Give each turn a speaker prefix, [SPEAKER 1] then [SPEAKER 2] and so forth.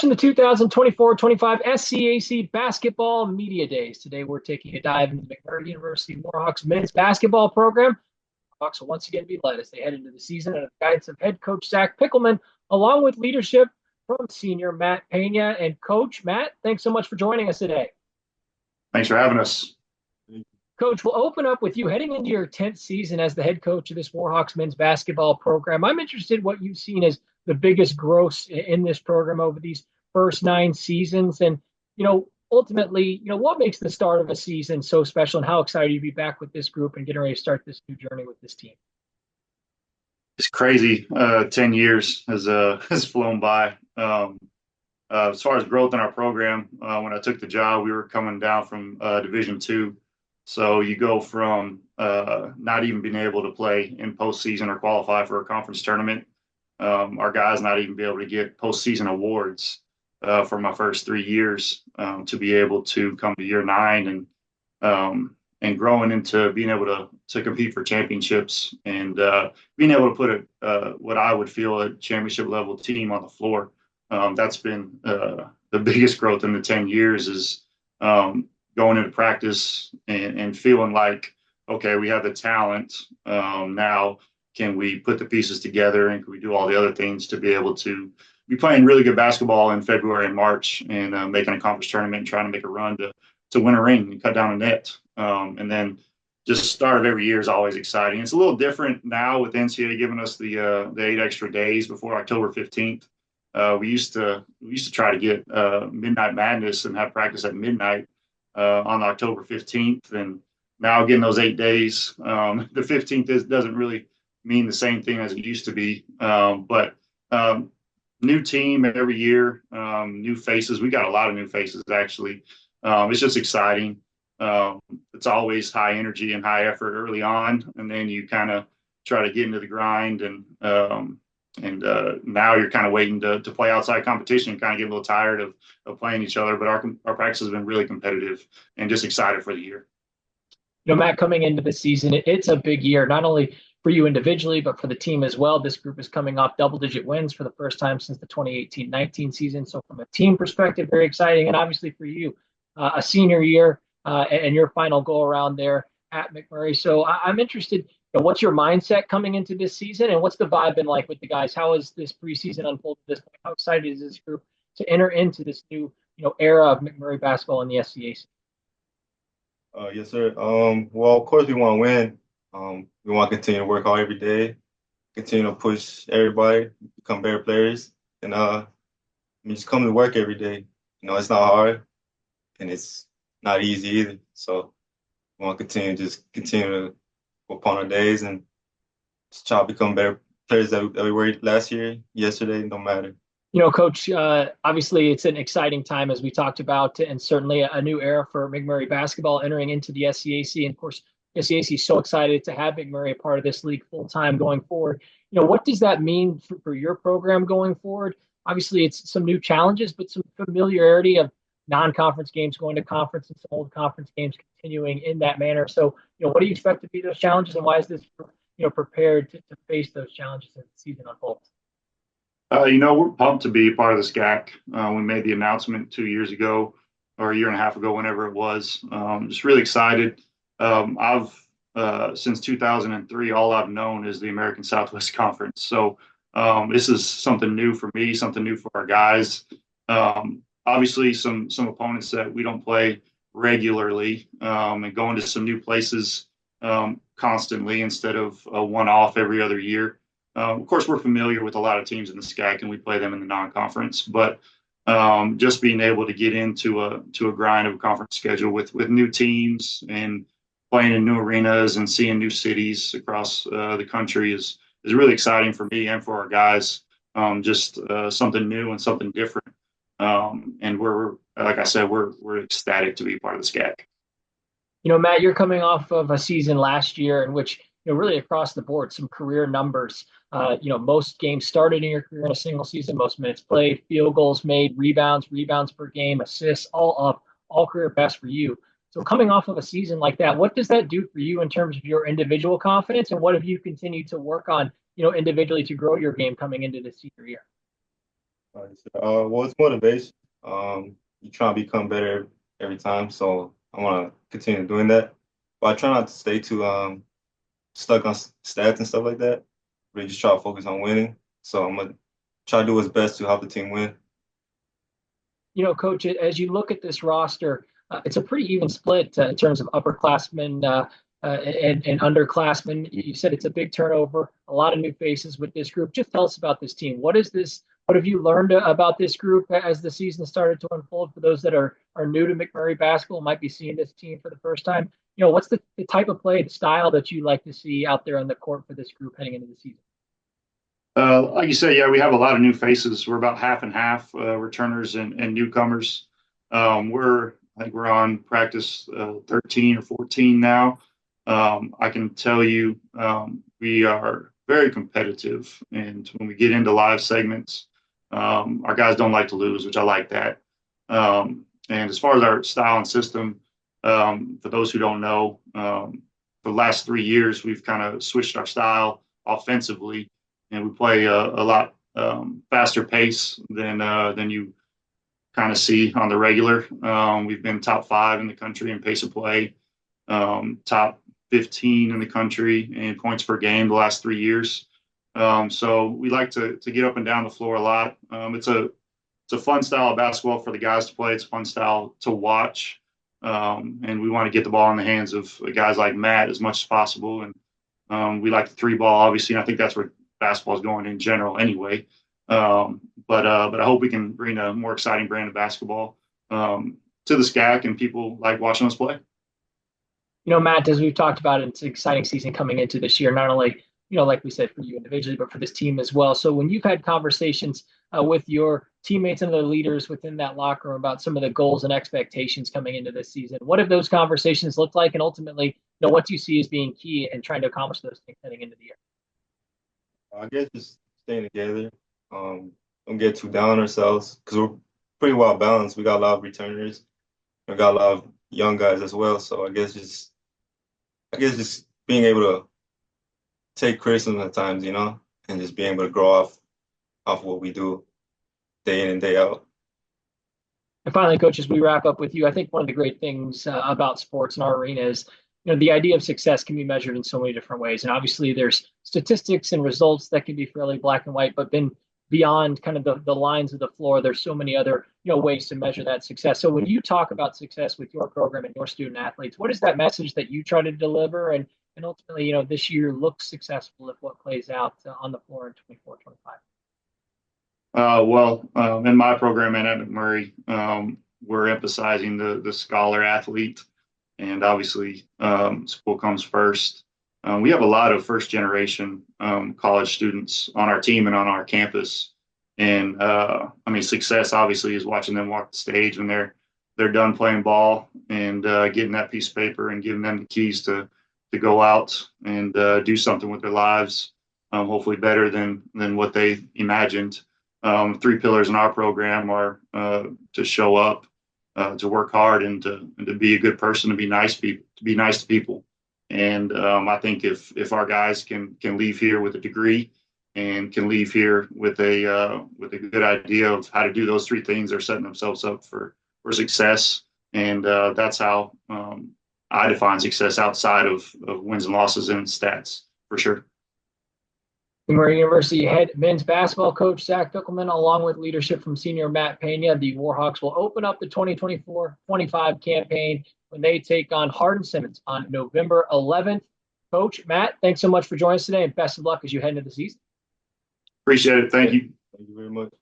[SPEAKER 1] watching the 2024-25 SCAC Basketball Media Days. Today we're taking a dive into the McMurry University Warhawks men's basketball program. Hawks will once again be led as they head into the season under the guidance of head coach Zach Pickleman, along with leadership from senior Matt Pena. And Coach Matt, thanks so much for joining us today.
[SPEAKER 2] Thanks for having us.
[SPEAKER 1] Coach, we'll open up with you heading into your 10th season as the head coach of this Warhawks men's basketball program. I'm interested in what you've seen as the biggest growth in this program over these first 9 seasons. And, ultimately, what makes the start of a season so special, and how excited you to be back with this group and getting ready to start this new journey with this team?
[SPEAKER 2] It's crazy. 10 years has flown by. As far as growth in our program, when I took the job, we were coming down from Division II. So you go from not even being able to play in postseason or qualify for a conference tournament. Our guys not even be able to get postseason awards for my first 3 years, to be able to come to year 9 and growing into being able to compete for championships and being able to put what I would feel a championship level team on the floor. That's been the biggest growth in the 10 years is going into practice and feeling like, okay, we have the talent. Now, can we put the pieces together and can we do all the other things to be able to be playing really good basketball in February and March and making a conference tournament and trying to make a run to win a ring and cut down a net. And then just start of every year is always exciting. It's a little different now with NCAA giving us the 8 extra days before October 15th. We used to try to get Midnight Madness and have practice at midnight on October 15th, and now getting those 8 days. The 15th doesn't really mean the same thing as it used to be, but new team every year, new faces. We got a lot of new faces actually. It's just exciting. It's always high energy and high effort early on, and then you kind of try to get into the grind and now you're kind of waiting to play outside competition and kind of get a little tired of playing each other. But our practice has been really competitive and just excited for the year.
[SPEAKER 1] Matt, coming into the season, it's a big year, not only for you individually, but for the team as well. This group is coming off double-digit wins for the first time since the 2018-19 season. So from a team perspective, very exciting. And obviously for you, a senior year and your final go-around there at McMurry. So I'm interested, what's your mindset coming into this season, and what's the vibe been like with the guys? How has this preseason unfolded at this point? How excited is this group to enter into this new, era of McMurry basketball in the SCAC?
[SPEAKER 3] Yes, sir. Well, of course we want to win. We want to continue to work hard every day, continue to push everybody, become better players, and just come to work every day. It's not hard, and it's not easy either. So we want to continue to upon our days and just try to become better players that we were last year, yesterday, no matter.
[SPEAKER 1] Coach, obviously it's an exciting time as we talked about, and certainly a new era for McMurry basketball entering into the SCAC. And of course, SCAC is so excited to have McMurry a part of this league full time going forward. What does that mean for your program going forward? Obviously, it's some new challenges, but some familiarity of non-conference games going to conference and some old conference games continuing in that manner. So, what do you expect to be those challenges, and why is this, prepared to face those challenges as the season unfolds?
[SPEAKER 2] We're pumped to be a part of the SCAC. We made the announcement 2 years ago or a year and a half ago, whenever it was. Just really excited. I've since 2003, all I've known is the American Southwest Conference. So this is something new for me, something new for our guys. Obviously, some opponents that we don't play regularly, and going to some new places constantly instead of a one-off every other year. Of course, we're familiar with a lot of teams in the SCAC, and we play them in the non-conference. But just being able to get into a grind of a conference schedule with new teams and playing in new arenas and seeing new cities across the country is really exciting for me and for our guys. Just something new and something different. And we're, like I said, we're ecstatic to be part of the SCAC.
[SPEAKER 1] Matt, you're coming off of a season last year in which, really across the board, some career numbers. Most games started in your career in a single season, most minutes played, field goals made, rebounds per game, assists, all up, all career best for you. So coming off of a season like that, what does that do for you in terms of your individual confidence, and what have you continued to work on, individually to grow your game coming into this senior year?
[SPEAKER 3] Well, it's motivation. You try to become better every time, so I want to continue doing that. But I try not to stay too stuck on stats and stuff like that. Really just try to focus on winning. So I'm gonna try to do what's best to help the team win.
[SPEAKER 1] Coach, as you look at this roster, it's a pretty even split in terms of upperclassmen and underclassmen. You said it's a big turnover, a lot of new faces with this group. Just tell us about this team. What is this? What have you learned about this group as the season started to unfold? For those that are new to McMurry basketball, might be seeing this team for the first time. What's the type of play, the style that you like to see out there on the court for this group heading into the season?
[SPEAKER 2] Like you said, yeah, we have a lot of new faces. We're about half and half, returners and newcomers. I think we're on practice 13 or 14 now. I can tell you we are very competitive, and when we get into live segments, our guys don't like to lose, which I like that. And as far as our style and system, for those who don't know, for the last 3 years, we've kind of switched our style offensively, and we play a lot faster pace than you kind of see on the regular. We've been top 5 in the country in pace of play, top 15 in the country in points per game the last 3 years. So we like to get up and down the floor a lot. It's a fun style of basketball for the guys to play. It's a fun style to watch. And we want to get the ball in the hands of guys like Matt as much as possible. And we like the 3-ball, obviously, and I think that's where basketball is going in general anyway. But I hope we can bring a more exciting brand of basketball to the SCAC, and people like watching us play.
[SPEAKER 1] Matt, as we've talked about, it's an exciting season coming into this year, not only, like we said, for you individually, but for this team as well. So when you've had conversations with your teammates and the leaders within that locker room about some of the goals and expectations coming into this season, what have those conversations looked like? And ultimately, what do you see as being key in trying to accomplish those things heading into the year?
[SPEAKER 3] I guess just staying together. Don't get too down on ourselves because we're pretty well balanced. We got a lot of returners. We got a lot of young guys as well. So I guess just being able to take criticism at times, and just being able to grow off what we do day in and day out.
[SPEAKER 1] And finally, Coach, as we wrap up with you, I think one of the great things about sports in our arena is, the idea of success can be measured in so many different ways. And obviously there's statistics and results that can be fairly black and white, but then beyond kind of the lines of the floor, there's so many other, ways to measure that success. So when you talk about success with your program and your student athletes, what is that message that you try to deliver? And ultimately, this year looks successful if what plays out on the floor in 24, 25?
[SPEAKER 2] In my program and at McMurry, we're emphasizing the scholar athlete, and obviously school comes first. We have a lot of first generation college students on our team and on our campus. And success obviously is watching them walk the stage when they're done playing ball and getting that piece of paper and giving them the keys to go out and do something with their lives, hopefully better than what they imagined. 3 pillars in our program are to show up, to work hard, and to be a good person, to be nice to people. And I think if our guys can leave here with a degree and can leave here with a good idea of how to do those 3 things, they're setting themselves up for success. And that's how I define success outside of wins and losses and stats, for sure.
[SPEAKER 1] McMurry University head men's basketball coach Zach Pickleman, along with leadership from senior Matt Pena, the Warhawks will open up the 2024-25 campaign when they take on Hardin-Simmons on November 11th. Coach, Matt, thanks so much for joining us today, and best of luck as you head into the season.
[SPEAKER 2] Appreciate it. Thank you.
[SPEAKER 3] Thank you very much.